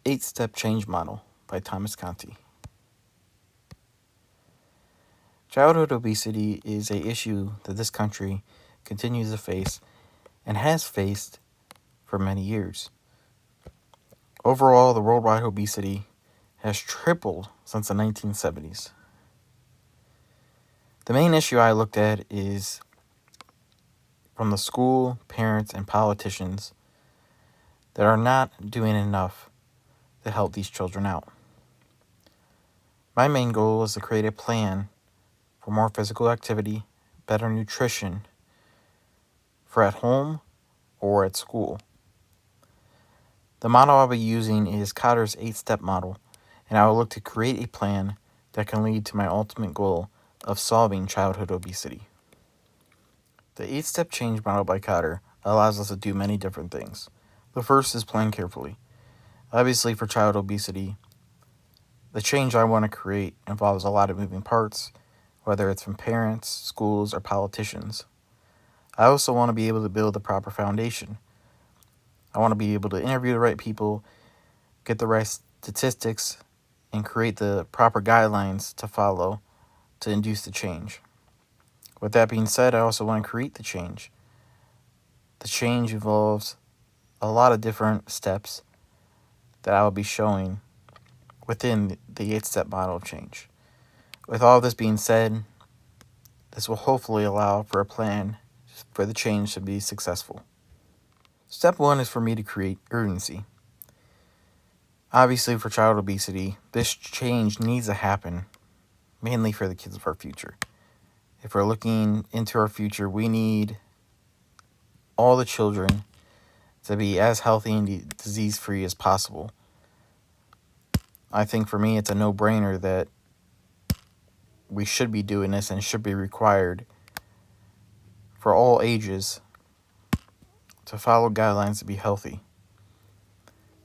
8-Step Change Model by Thomas Conti. Childhood obesity is an issue that this country continues to face and has faced for many years. Overall, the worldwide obesity has tripled since the 1970s. The main issue I looked at is from the school, parents, and politicians that are not doing enough to help these children out. My main goal is to create a plan for more physical activity, better nutrition for at home or at school. The model I'll be using is Kotter's 8-step model, and I will look to create a plan that can lead to my ultimate goal of solving childhood obesity. The 8-step change model by Kotter allows us to do many different things. The first is plan carefully. Obviously, for child obesity, the change I want to create involves a lot of moving parts, whether it's from parents, schools, or politicians. I also want to be able to build the proper foundation. I want to be able to interview the right people, get the right statistics, and create the proper guidelines to follow to induce the change. With that being said, I also want to create the change. The change involves a lot of different steps that I will be showing within the 8-step model of change. With all of this being said, this will hopefully allow for a plan for the change to be successful. Step 1 is for me to create urgency. Obviously, for child obesity, this change needs to happen, mainly for the kids of our future. If we're looking into our future, we need all the children to be as healthy and disease-free as possible. I think for me, it's a no-brainer that we should be doing this and should be required for all ages to follow guidelines to be healthy.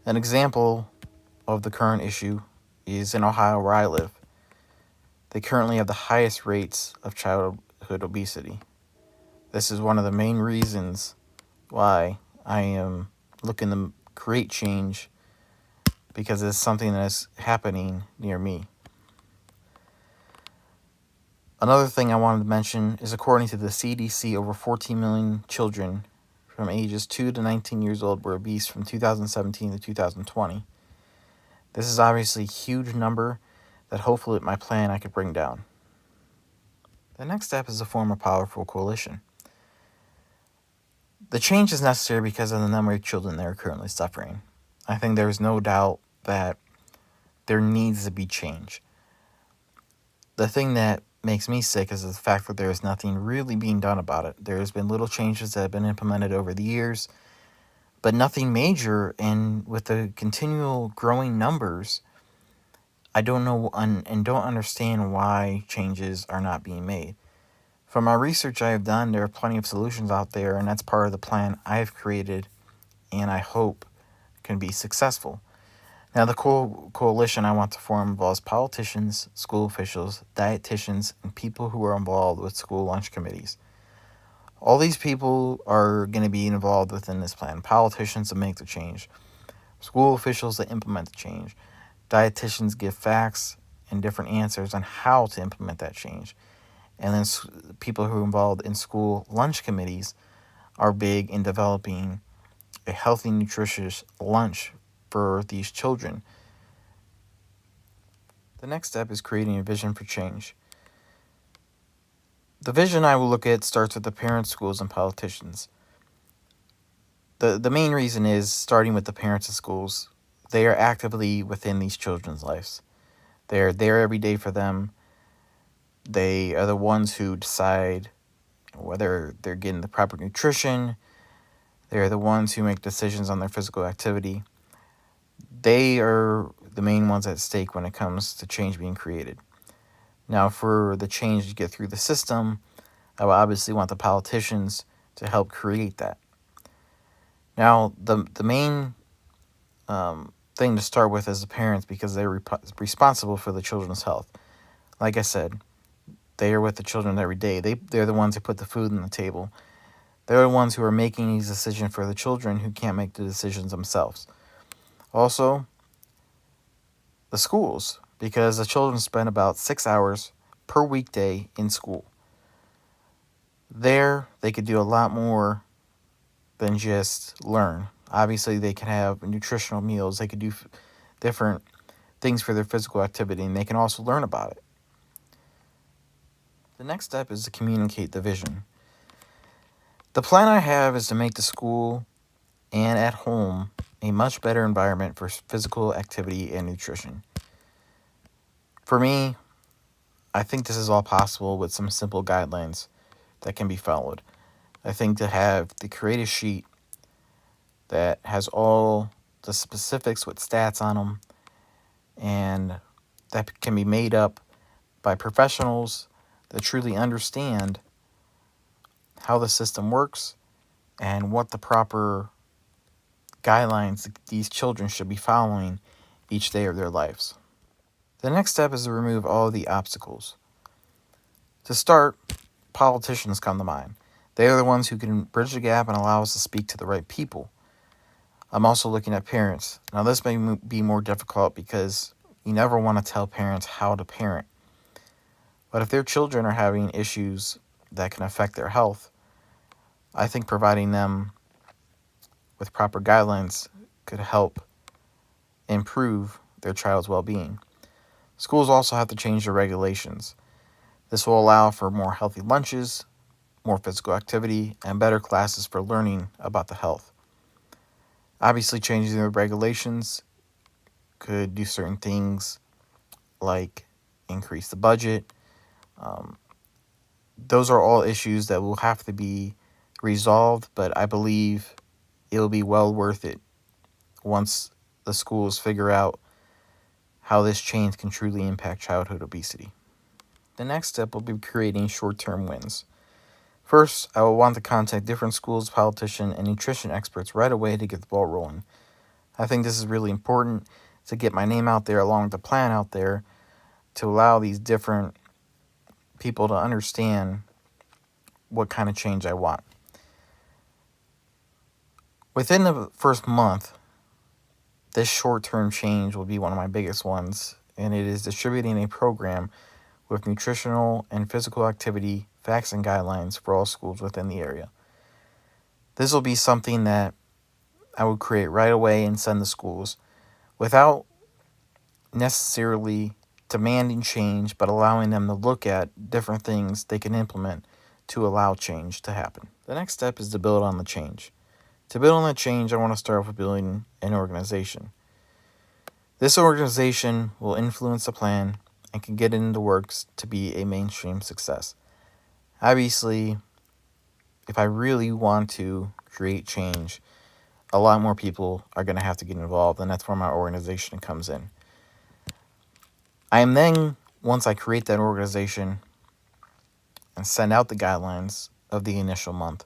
An example of the current issue is in Ohio, where I live. They currently have the highest rates of childhood obesity. This is one of the main reasons why I am looking to create change, because it's something that is happening near me. Another thing I wanted to mention is, according to the CDC, over 14 million children from ages 2 to 19 years old were obese from 2017 to 2020. This is obviously a huge number that hopefully with my plan I could bring down. The next step is to form a powerful coalition. The change is necessary because of the number of children that are currently suffering. I think there is no doubt that there needs to be change. The thing that makes me sick is the fact that there is nothing really being done about it. There has been little changes that have been implemented over the years, but nothing major, and with the continual growing numbers, I don't know and don't understand why changes are not being made. From my research I have done, there are plenty of solutions out there, and that's part of the plan I have created and I hope can be successful. Now, the coalition I want to form involves politicians, school officials, dietitians, and people who are involved with school lunch committees. All these people are going to be involved within this plan. Politicians to make the change, school officials to implement the change, dietitians give facts and different answers on how to implement that change, and then people who are involved in school lunch committees are big in developing a healthy, nutritious lunch for these children. The next step is creating a vision for change. The vision I will look at starts with the parents, schools, and politicians. The main reason is starting with the parents of schools. They are actively within these children's lives. They are there every day for them. They are the ones who decide whether they're getting the proper nutrition. They're the ones who make decisions on their physical activity. They are the main ones at stake when it comes to change being created. Now, for the change to get through the system, I will obviously want the politicians to help create that. Now, the main thing to start with is the parents, because they're responsible for the children's health. Like I said, they are with the children every day. They're the ones who put the food on the table. They're the ones who are making these decisions for the children who can't make the decisions themselves. Also, the schools, because the children spend about 6 hours per weekday in school. There, they could do a lot more than just learn. Obviously, they can have nutritional meals, they could do different things for their physical activity, and they can also learn about it. The next step is to communicate the vision. The plan I have is to make the school and at home a much better environment for physical activity and nutrition. For me, I think this is all possible with some simple guidelines that can be followed. I think to create a sheet that has all the specifics with stats on them, and that can be made up by professionals that truly understand how the system works and what the proper guidelines these children should be following each day of their lives. The next step is to remove all of the obstacles. To start, politicians come to mind. They are the ones who can bridge the gap and allow us to speak to the right people. I'm also looking at parents. Now, this may be more difficult because you never want to tell parents how to parent. But if their children are having issues that can affect their health, I think providing them with proper guidelines could help improve their child's well-being. Schools also have to change their regulations. This will allow for more healthy lunches, more physical activity, and better classes for learning about the health. Obviously, changing the regulations could do certain things like increase the budget. Those are all issues that will have to be resolved, but I believe it'll be well worth it once the schools figure out how this change can truly impact childhood obesity. The next step will be creating short-term wins. First, I will want to contact different schools, politicians, and nutrition experts right away to get the ball rolling. I think this is really important to get my name out there along with the plan out there to allow these different people to understand what kind of change I want. Within the first month, this short-term change will be one of my biggest ones, and it is distributing a program with nutritional and physical activity facts and guidelines for all schools within the area. This will be something that I would create right away and send to schools without necessarily demanding change, but allowing them to look at different things they can implement to allow change to happen. The next step is to build on the change. To build on the change, I want to start off with building an organization. This organization will influence the plan and can get it into works to be a mainstream success. Obviously, if I really want to create change, a lot more people are going to have to get involved, and that's where my organization comes in. I am then, once I create that organization and send out the guidelines of the initial month,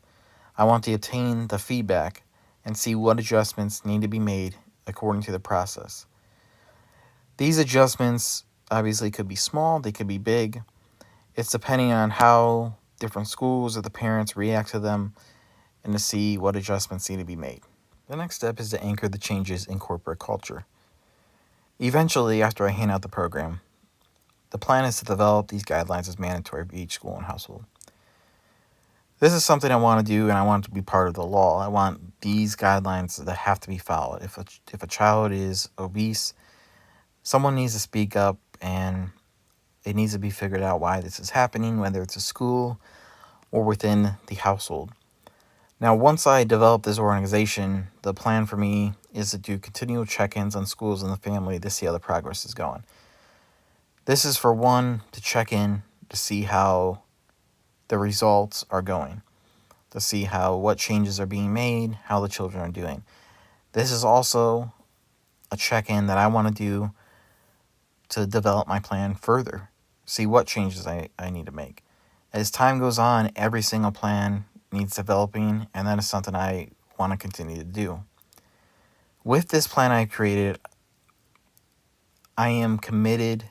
I want to obtain the feedback and see what adjustments need to be made according to the process. These adjustments obviously could be small, they could be big. It's depending on how different schools or the parents react to them and to see what adjustments need to be made. The next step is to anchor the changes in corporate culture. Eventually, after I hand out the program, the plan is to develop these guidelines as mandatory for each school and household. This is something I want to do, and I want it to be part of the law. I want these guidelines that have to be followed. If a child is obese, someone needs to speak up, and it needs to be figured out why this is happening, whether it's a school or within the household. Now, once I develop this organization, the plan for me is to do continual check-ins on schools and the family to see how the progress is going. This is for one, to check in to see how the results are going, to see what changes are being made, how the children are doing. This is also a check-in that I want to do to develop my plan further, see what changes I need to make. As time goes on, every single plan needs developing, and that is something I want to continue to do. With this plan I created, I am committed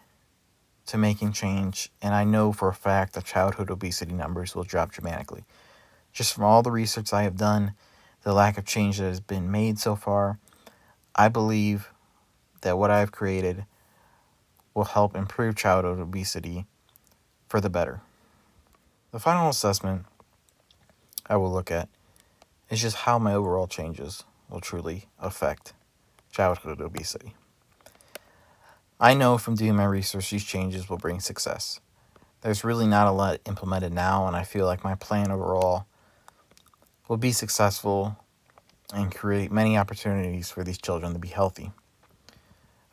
to making change, and I know for a fact that childhood obesity numbers will drop dramatically. Just from all the research I have done, the lack of change that has been made so far, I believe that what I have created will help improve childhood obesity for the better. The final assessment I will look at is just how my overall changes will truly affect childhood obesity. I know from doing my research these changes will bring success. There's really not a lot implemented now, and I feel like my plan overall will be successful and create many opportunities for these children to be healthy.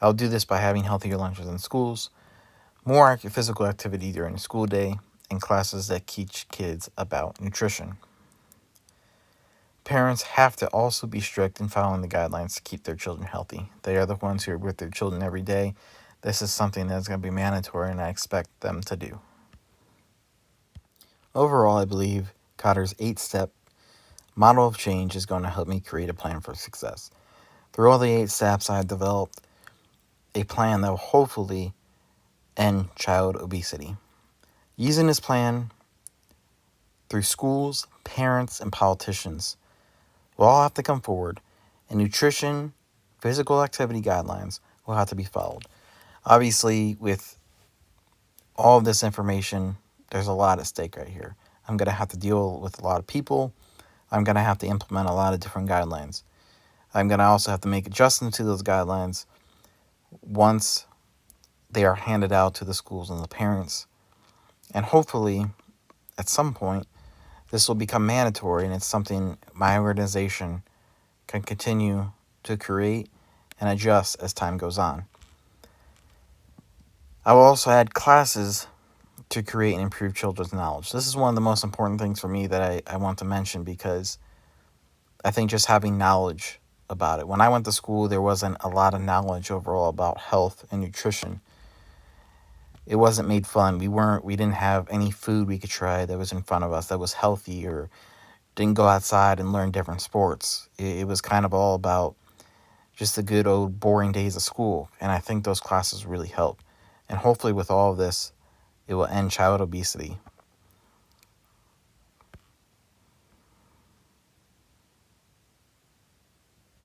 I'll do this by having healthier lunches in schools, more physical activity during the school day, and classes that teach kids about nutrition. Parents have to also be strict in following the guidelines to keep their children healthy. They are the ones who are with their children every day. This is something that's going to be mandatory, and I expect them to do. Overall, I believe Kotter's 8-step model of change is going to help me create a plan for success. Through all the 8 steps, I have developed a plan that will hopefully end child obesity. Using this plan through schools, parents, and politicians will all have to come forward, and nutrition, physical activity guidelines will have to be followed. Obviously, with all of this information, there's a lot at stake right here. I'm going to have to deal with a lot of people. I'm going to have to implement a lot of different guidelines. I'm going to also have to make adjustments to those guidelines once they are handed out to the schools and the parents. And hopefully, at some point, this will become mandatory, and it's something my organization can continue to create and adjust as time goes on. I will also add classes to create and improve children's knowledge. This is one of the most important things for me that I want to mention, because I think just having knowledge about it. When I went to school, there wasn't a lot of knowledge overall about health and nutrition. It wasn't made fun. We didn't have any food we could try that was in front of us that was healthy, or didn't go outside and learn different sports. It was kind of all about just the good old boring days of school. And I think those classes really help. And hopefully with all of this, it will end child obesity.